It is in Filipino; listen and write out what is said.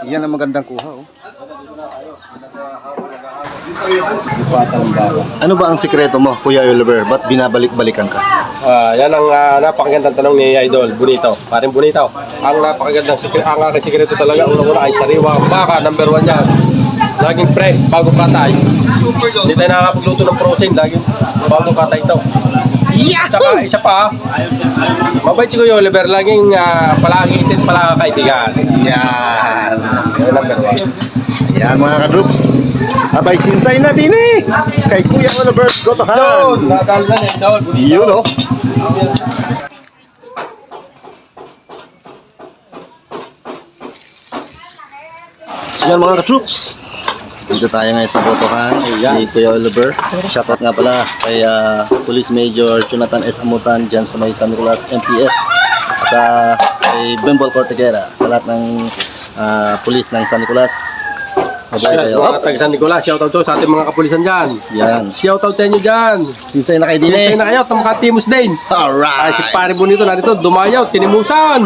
Yan ang magandang kuha, oh. Ano ba ang sikreto mo, Kuya Oliver? Ba't binabalik-balikan ka? Yan ang napakagandang tanong ni Idol Bonito. Paring Bonito. Ang napakagandang ang aking sikreto talaga, unang-una ay sariwang baka, number 1 yan. Laging fresh, bago katay. Hindi tayo nakakapagluto ng frozen, laging bago katay ito. Tsaka isa pa, mabait si Kuya Oliver, laging palakitin, palakakaibigan. Yan. Yan number 1. Yan mga kadrups. Abay, sinsay na din eh. Kay Kuya Oliver Gotohan. Yun, nadal na niya, Idol. Yun, oh. Yan mga ka-troops. Dito tayo ngayon sa Botohan ni Kuya Oliver. Shoutout nga pala kay Police Major Jonathan S. Amutan dyan sa may San Nicolas MPS. At kay Bembol Cortegera sa lahat ng police ng San Nicolas. Mabuhay kayo. Mga taga San Nicolas, shoutout to sa ating mga kapulisan dyan. Yan. Shoutout sa inyo dyan. Sinsay na kayo din eh. Sinsay na kayo, tamakatimos din. Alright. Si Pare Bonito narito, dumayaw, tinimusan.